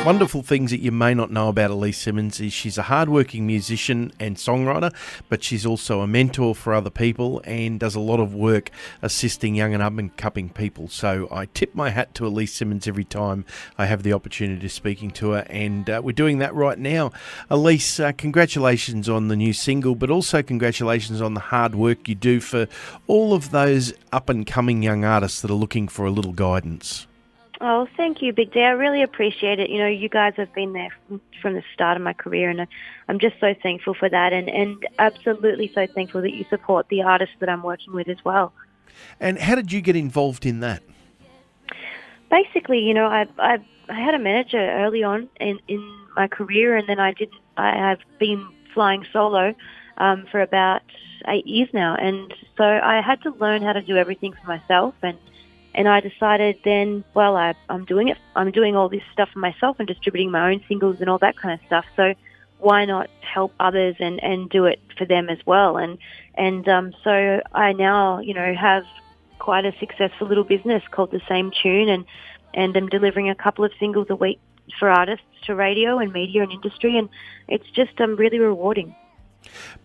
Wonderful things that you may not know about Aleyce Simmonds is she's a hardworking musician and songwriter, but she's also a mentor for other people and does a lot of work assisting young and up-and-coming people. So I tip my hat to Aleyce Simmonds every time I have the opportunity of speaking to her, and we're doing that right now. Aleyce, congratulations on the new single, but also congratulations on the hard work you do for all of those up-and-coming young artists that are looking for a little guidance. Oh, thank you, Big D. I really appreciate it. You know, you guys have been there from the start of my career, and I'm just so thankful for that, and absolutely so thankful that you support the artists that I'm working with as well. And how did you get involved in that? Basically, you know, I had a manager early on in my career, and then I have been flying solo for about 8 years now, and so I had to learn how to do everything for myself, and I decided then, well, I'm doing it. I'm doing all this stuff for myself and distributing my own singles and all that kind of stuff. So why not help others and do it for them as well? And so I now, you know, have quite a successful little business called The Same Tune, and I'm delivering a couple of singles a week for artists to radio and media and industry, and it's just really rewarding.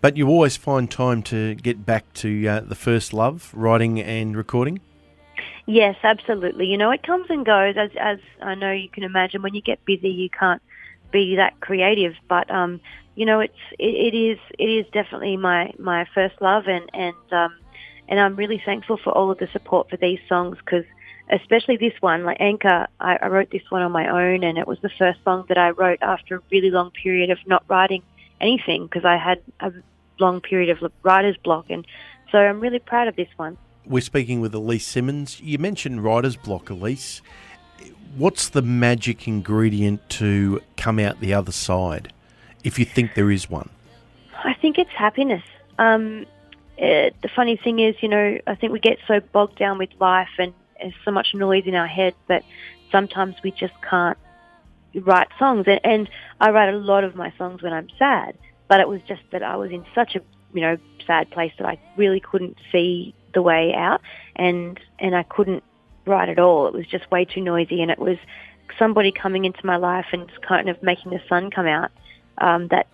But you always find time to get back to the first love, writing and recording? Yes, absolutely. You know, it comes and goes, as I know you can imagine. When you get busy, you can't be that creative. But you know, it is definitely my first love, and I'm really thankful for all of the support for these songs, because especially this one, like Anchor, I wrote this one on my own, and it was the first song that I wrote after a really long period of not writing anything, because I had a long period of writer's block, and so I'm really proud of this one. We're speaking with Aleyce Simmonds. You mentioned writer's block, Aleyce. What's the magic ingredient to come out the other side, if you think there is one? I think it's happiness. The funny thing is, you know, I think we get so bogged down with life and there's so much noise in our head that sometimes we just can't write songs. And I write a lot of my songs when I'm sad, but it was just that I was in such a, you know, sad place that I really couldn't see the way out, and I couldn't write at all. It was just way too noisy, and it was somebody coming into my life and kind of making the sun come out that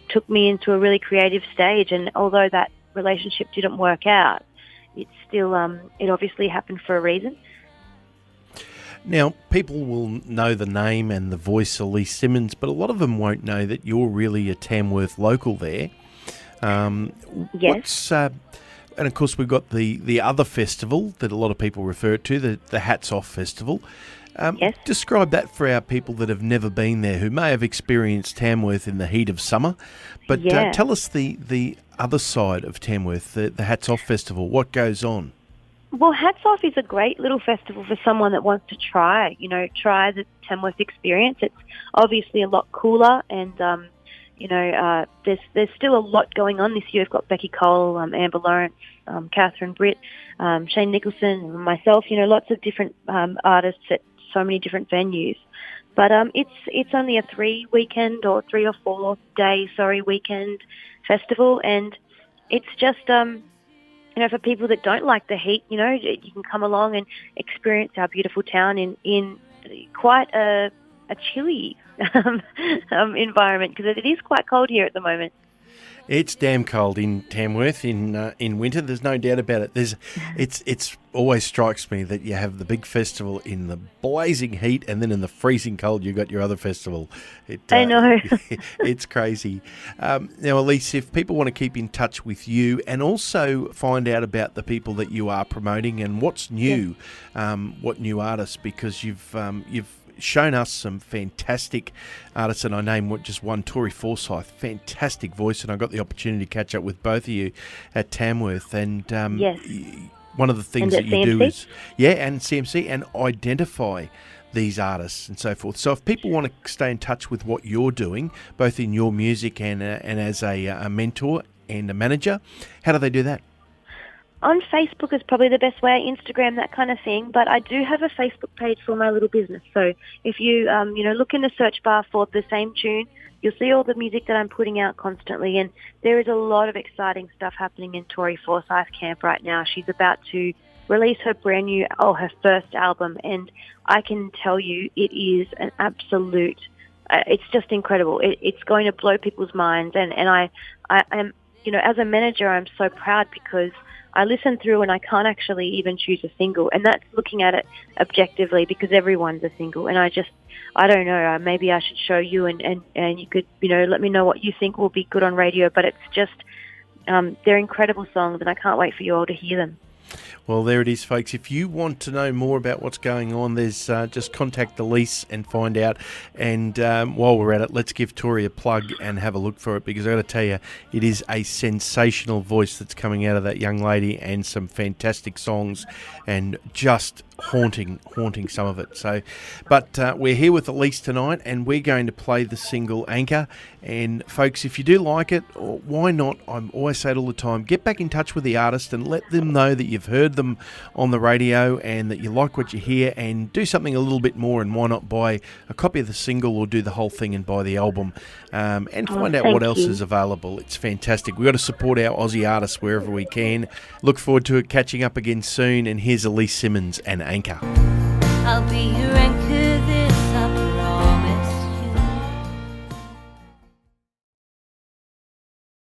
took me into a really creative stage. And although that relationship didn't work out, it's still it obviously happened for a reason. Now, people will know the name and the voice Aleyce Simmonds, but a lot of them won't know that you're really a Tamworth local there. Yes. And of course, we've got the other festival that a lot of people refer to, the Hats Off Festival. Yes. Describe that for our people that have never been there, who may have experienced Tamworth in the heat of summer. But tell us the other side of Tamworth, the Hats Off Festival. What goes on? Well, Hats Off is a great little festival for someone that wants to try the Tamworth experience. It's obviously a lot cooler, and there's still a lot going on this year. We've got Becky Cole, Amber Lawrence, Catherine Britt, Shane Nicholson, and myself. You know, lots of different artists at so many different venues. But it's only a 3 or 4 day weekend festival, and it's just for people that don't like the heat, you know, you can come along and experience our beautiful town in quite a chilly environment, because it is quite cold here at the moment. It's damn cold in Tamworth in winter. There's no doubt about it. It's always strikes me that you have the big festival in the blazing heat, and then in the freezing cold you've got your other festival. I know. It's crazy. Now, Aleyce, if people want to keep in touch with you and also find out about the people that you are promoting and what's new, what new artists, because you've shown us some fantastic artists, and I name just one, Tori Forsyth, fantastic voice, and I got the opportunity to catch up with both of you at Tamworth, and yes. One of the things that you do is and CMC, and identify these artists and so forth. So if people want to stay in touch with what you're doing, both in your music and as a mentor and a manager, how do they do that? On Facebook is probably the best way, Instagram, that kind of thing. But I do have a Facebook page for my little business. So if you, look in the search bar for The Same Tune, you'll see all the music that I'm putting out constantly. And there is a lot of exciting stuff happening in Tori Forsyth camp right now. She's about to release her her first album, and I can tell you it is an absolute, it's just incredible. It's going to blow people's minds, and I am, as a manager, I'm so proud because I listen through and I can't actually even choose a single, and that's looking at it objectively because everyone's a single, and I don't know, maybe I should show you and you could, let me know what you think will be good on radio, but it's just, they're incredible songs and I can't wait for you all to hear them. Well, there it is, folks. If you want to know more about what's going on, there's just contact Aleyce and find out. And while we're at it, let's give Tori a plug and have a look for it, because I've got to tell you, it is a sensational voice that's coming out of that young lady, and some fantastic songs, and just haunting some of it. So, but we're here with Aleyce tonight, and we're going to play the single Anchor. And folks, if you do like it, why not? I always say it all the time, get back in touch with the artist and let them know that you've heard them on the radio and that you like what you hear, and do something a little bit more. And why not buy a copy of the single, or do the whole thing and buy the album, and find out what else is available. It's fantastic. We've got to support our Aussie artists wherever we can. Look forward to it, catching up again soon. And here's Aleyce Simmonds and Anchor. I'll be